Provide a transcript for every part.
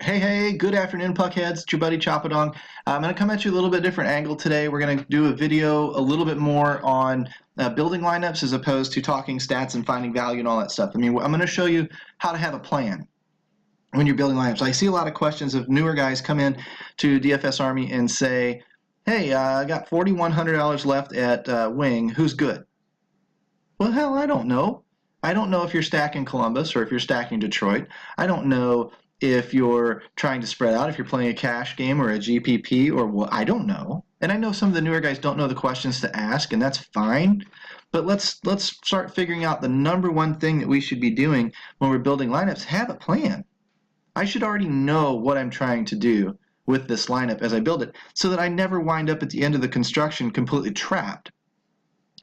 Hey, good afternoon, Puckheads. It's your buddy Choppadong. I'm going to come at you a little bit different angle today. We're going to do a video a little bit more on building lineups as opposed to talking stats and finding value and all that stuff. I'm going to show you how to have a plan when you're building lineups. I see a lot of questions of newer guys come in to DFS Army and say, hey, I got $4,100 left at wing. Who's good? Well, hell, I don't know. I don't know if you're stacking Columbus or if you're stacking Detroit. I don't know if you're trying to spread out, if you're playing a cash game or a GPP or what. I don't know. And I know some of the newer guys don't know the questions to ask, and that's fine. But let's start figuring out the number one thing that we should be doing when we're building lineups. Have a plan. I should already know what I'm trying to do with this lineup as I build it so that I never wind up at the end of the construction completely trapped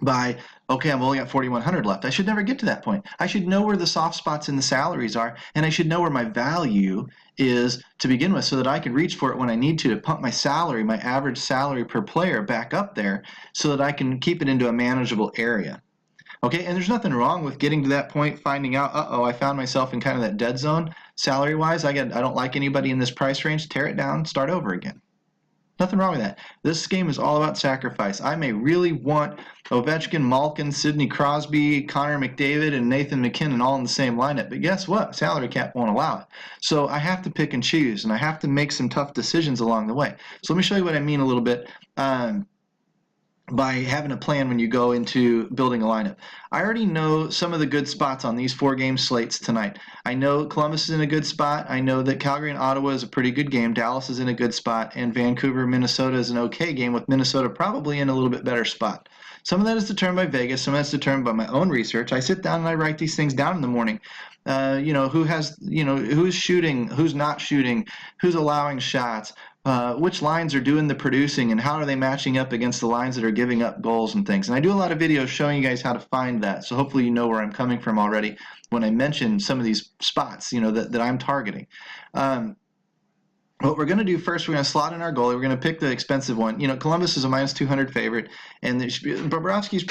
by, okay, I've only got 4,100 left. I should never get to that point. I should know where the soft spots in the salaries are, and I should know where my value is to begin with so that I can reach for it when I need to pump my salary, my average salary per player back up there so that I can keep it into a manageable area. Okay, and there's nothing wrong with getting to that point, finding out, I found myself in kind of that dead zone salary-wise. I don't like anybody in this price range. Tear it down, start over again. Nothing wrong with that. This game is all about sacrifice. I may really want Ovechkin, Malkin, Sidney Crosby, Connor McDavid, and Nathan McKinnon all in the same lineup. But guess what? Salary cap won't allow it. So I have to pick and choose, and I have to make some tough decisions along the way. So let me show you what I mean a little bit by having a plan when you go into building a lineup. I already know some of the good spots on these 4-game slates tonight. I know Columbus is in a good spot. I know that Calgary and Ottawa is a pretty good game. Dallas is in a good spot. And Vancouver, Minnesota is an okay game, with Minnesota probably in a little bit better spot. Some of that is determined by Vegas. Some of that's determined by my own research. I sit down and I write these things down in the morning. Who's shooting, who's not shooting, who's allowing shots, which lines are doing the producing, and how are they matching up against the lines that are giving up goals and things. And I do a lot of videos showing you guys how to find that. So hopefully you know where I'm coming from already when I mention some of these spots, that I'm targeting. What we're going to do first, we're going to slot in our goalie. We're going to pick the expensive one. Columbus is a minus 200 favorite, and Bobrovsky's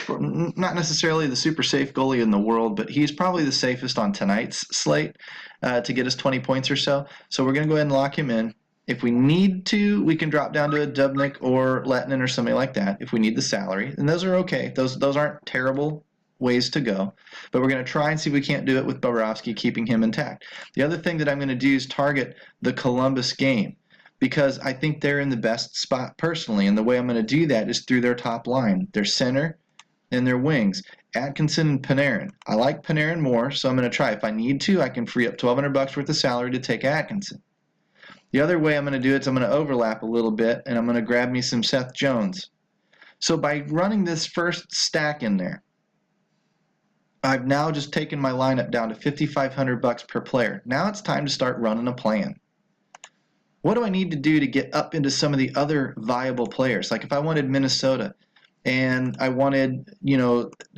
not necessarily the super safe goalie in the world, but he's probably the safest on tonight's slate to get us 20 points or so. So we're going to go ahead and lock him in. If we need to, we can drop down to a Dubnyk or Lettinen or somebody like that if we need the salary. And those are okay. Those aren't terrible ways to go. But we're going to try and see if we can't do it with Bobrovsky, keeping him intact. The other thing that I'm going to do is target the Columbus game because I think they're in the best spot personally. And the way I'm going to do that is through their top line, their center and their wings. Atkinson and Panarin. I like Panarin more, so I'm going to try. If I need to, I can free up $1,200 worth of salary to take Atkinson. The other way I'm going to do it is I'm going to overlap a little bit, and I'm going to grab me some Seth Jones. So by running this first stack in there, I've now just taken my lineup down to $5,500 per player. Now it's time to start running a plan. What do I need to do to get up into some of the other viable players? Like if I wanted Minnesota and I wanted,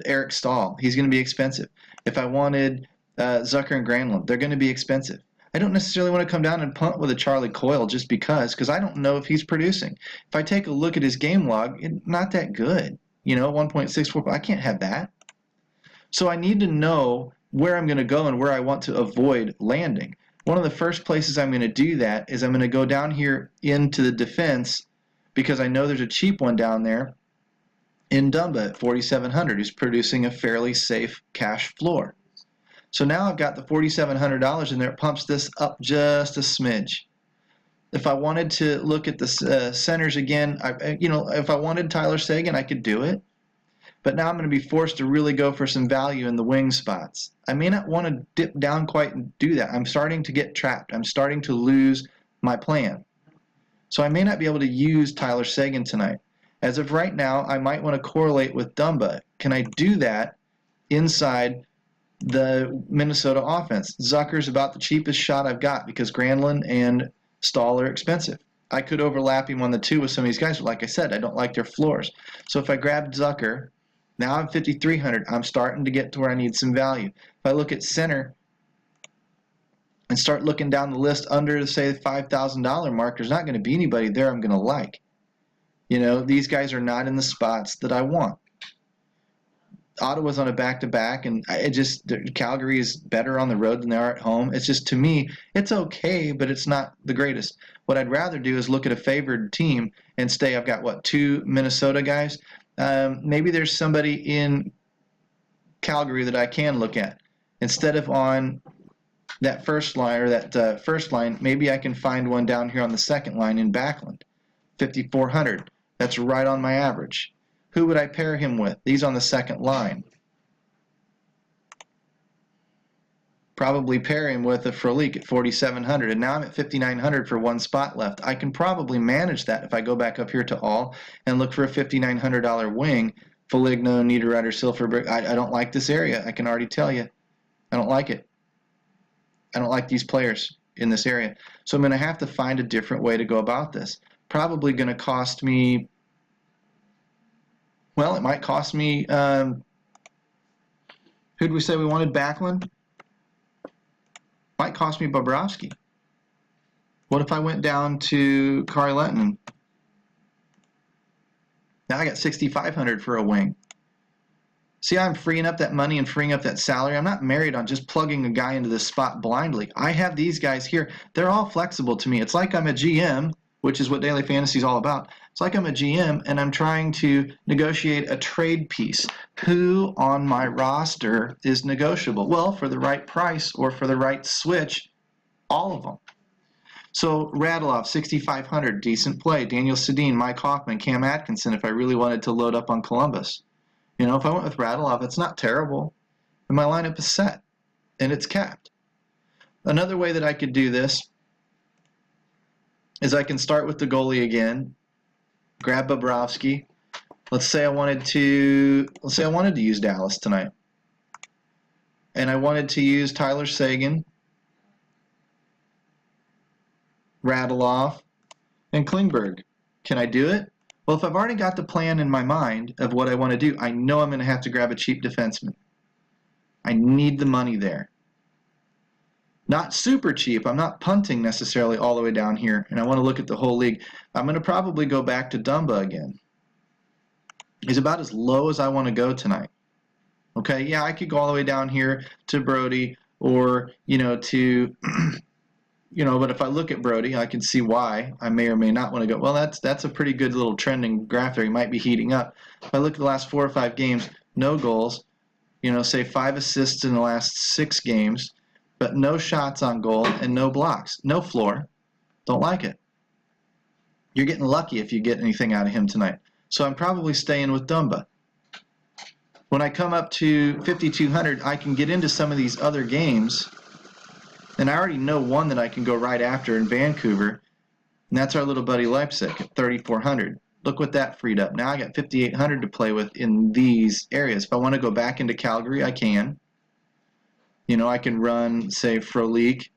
Eric Stahl, he's going to be expensive. If I wanted Zucker and Granlund, they're going to be expensive. I don't necessarily want to come down and punt with a Charlie Coyle just because I don't know if he's producing. If I take a look at his game log, it's not that good. 1.64, I can't have that. So I need to know where I'm going to go and where I want to avoid landing. One of the first places I'm going to do that is I'm going to go down here into the defense because I know there's a cheap one down there in Dumba at 4,700 who's producing a fairly safe cash floor. So now I've got the $4,700 in there. It pumps this up just a smidge. If I wanted to look at the centers again, if I wanted Tyler Seguin, I could do it. But now I'm going to be forced to really go for some value in the wing spots. I may not want to dip down quite and do that. I'm starting to get trapped. I'm starting to lose my plan. So I may not be able to use Tyler Seguin tonight. As of right now, I might want to correlate with Dumba. Can I do that inside the Minnesota offense? Zucker's about the cheapest shot I've got because Granlund and Stahl are expensive. I could overlap him on the two with some of these guys, but like I said, I don't like their floors. So if I grab Zucker, now I'm 5,300. I'm starting to get to where I need some value. If I look at center and start looking down the list under, say, the $5,000 mark, there's not going to be anybody there I'm going to like. These guys are not in the spots that I want. Ottawa's on a back-to-back, and Calgary is better on the road than they are at home. It's just, to me, it's okay, but it's not the greatest. What I'd rather do is look at a favored team and stay. I've got, 2 Minnesota guys? Maybe there's somebody in Calgary that I can look at. Instead of on that first line, or that first line, maybe I can find one down here on the second line in Backlund. 5,400. That's right on my average. Who would I pair him with? These on the second line. Probably pair him with a Frolik at 4,700. And now I'm at 5,900 for one spot left. I can probably manage that if I go back up here to all and look for a $5,900 wing. Foligno, Niederreiter, Silfverberg. I don't like this area. I can already tell you. I don't like it. I don't like these players in this area. So I'm going to have to find a different way to go about this. Probably going to cost me, well, it might cost me, who'd we say we wanted? Backlund? Might cost me Bobrovsky. What if I went down to Kari Lehtinen? Now I got 6,500 for a wing. See, I'm freeing up that money and freeing up that salary. I'm not married on just plugging a guy into this spot blindly. I have these guys here. They're all flexible to me. It's like I'm a GM, which is what daily fantasy is all about. It's like I'm a GM and I'm trying to negotiate a trade piece. Who on my roster is negotiable? Well, for the right price or for the right switch, all of them. So Radulov, 6,500, decent play. Daniel Sedin, Mike Hoffman, Cam Atkinson, if I really wanted to load up on Columbus. You know, if I went with Radulov, it's not terrible. And my lineup is set, and it's capped. Another way that I could do this is I can start with the goalie again, grab Bobrovsky. Let's say I wanted to use Dallas tonight. And I wanted to use Tyler Seguin, Radulov, and Klingberg. Can I do it? Well, if I've already got the plan in my mind of what I want to do, I know I'm going to have to grab a cheap defenseman. I need the money there. Not super cheap. I'm not punting necessarily all the way down here, and I want to look at the whole league. I'm going to probably go back to Dumba again. He's about as low as I want to go tonight. Okay, yeah, I could go all the way down here to Brody or, to... but if I look at Brody, I can see why I may or may not want to go. Well, that's a pretty good little trending graph there. He might be heating up. If I look at the last 4 or 5 games, no goals, say 5 assists in the last 6 games, but no shots on goal and no blocks. No floor. Don't like it. You're getting lucky if you get anything out of him tonight. So I'm probably staying with Dumba. When I come up to 5,200, I can get into some of these other games. And I already know one that I can go right after in Vancouver, and that's our little buddy Leipzig at 3,400. Look what that freed up. Now I got 5,800 to play with in these areas. If I want to go back into Calgary, I can. I can run, say, Frolik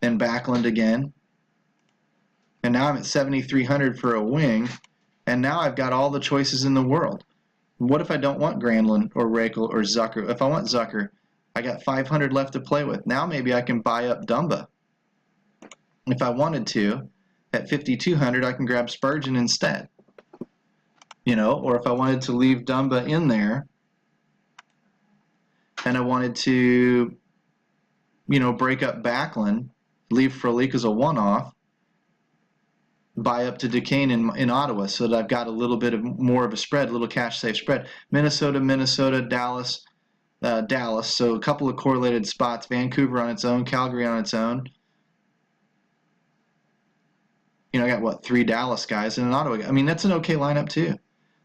and Backlund again. And now I'm at 7,300 for a wing, and now I've got all the choices in the world. What if I don't want Granlund or Rakel or Zucker? If I want Zucker, I got 500 left to play with. Now maybe I can buy up Dumba. If I wanted to, at 5,200, I can grab Spurgeon instead. Or if I wanted to leave Dumba in there, and I wanted to, break up Backlund, leave Frolik as a one-off, buy up to Duquesne in Ottawa so that I've got a little bit more of a spread, a little cash-safe spread. Minnesota, Dallas, so a couple of correlated spots. Vancouver on its own, Calgary on its own. I got 3 Dallas guys and an Ottawa guy. I mean, that's an okay lineup too.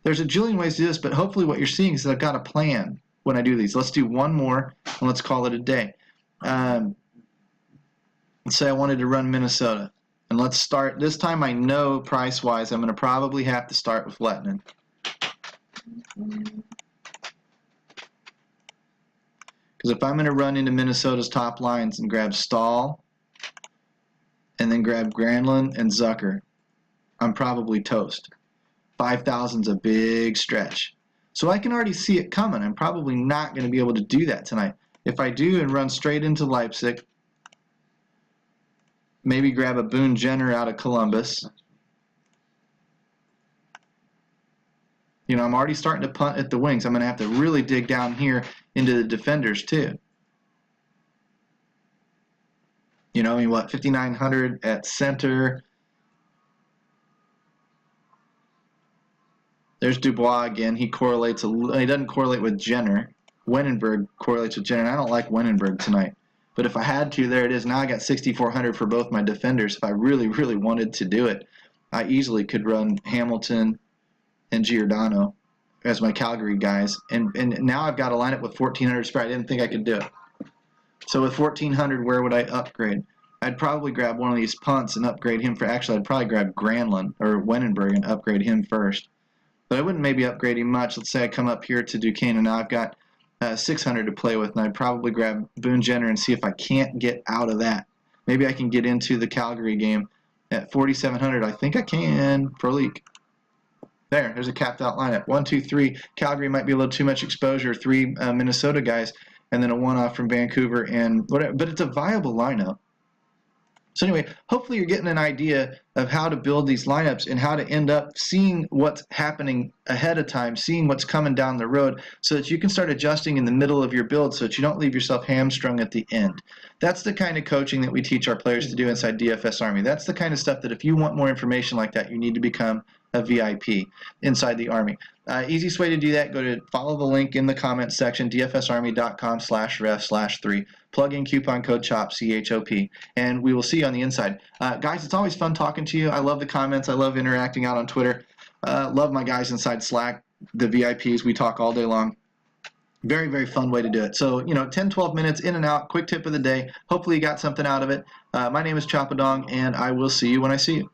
There's a jillion ways to do this, but hopefully what you're seeing is that I've got a plan when I do these. Let's do one more and let's call it a day. Let's say I wanted to run Minnesota, and let's start. This time I know price-wise I'm going to probably have to start with Lehtinen. Because if I'm going to run into Minnesota's top lines and grab Stahl and then grab Granlund and Zucker, I'm probably toast. 5,000's a big stretch. So I can already see it coming. I'm probably not going to be able to do that tonight. If I do and run straight into Leipzig, maybe grab a Boone Jenner out of Columbus, You know, I'm already starting to punt at the wings. I'm going to have to really dig down here into the defenders too. You know, I mean, what, 5,900 at center. There's Dubois again. He correlates he doesn't correlate with Jenner. Wenenberg correlates with Jenner. And I don't like Wenenberg tonight. But if I had to, there it is. Now I got 6,400 for both my defenders. If I really, really wanted to do it, I easily could run Hamilton and Giordano as my Calgary guys. And now I've got a lineup with 1,400 spread. I didn't think I could do it. So with 1,400, where would I upgrade? I'd probably grab one of these punts and upgrade him for. Actually, I'd probably grab Granlund or Wenenberg and upgrade him first. But I wouldn't maybe upgrade him much. Let's say I come up here to Duquesne, and now I've got 600 to play with, and I'd probably grab Boone Jenner and see if I can't get out of that. Maybe I can get into the Calgary game at 4,700. I think I can for a leak. There's a capped out lineup. 1, 2, 3. Calgary might be a little too much exposure. 3 Minnesota guys, and then a one-off from Vancouver and whatever. But it's a viable lineup. So anyway, hopefully you're getting an idea of how to build these lineups and how to end up seeing what's happening ahead of time, seeing what's coming down the road so that you can start adjusting in the middle of your build so that you don't leave yourself hamstrung at the end. That's the kind of coaching that we teach our players to do inside DFS Army. That's the kind of stuff that if you want more information like that, you need to become a VIP inside the Army. Easiest way to do that, go to follow the link in the comments section, dfsarmy.com/ref/3. Plug in coupon code CHOP, C-H-O-P, and we will see you on the inside. Guys, it's always fun talking to you. I love the comments. I love interacting out on Twitter. Love my guys inside Slack, the VIPs. We talk all day long. Very, very fun way to do it. So, 10, 12 minutes in and out, quick tip of the day. Hopefully you got something out of it. My name is Chapadong, and I will see you when I see you.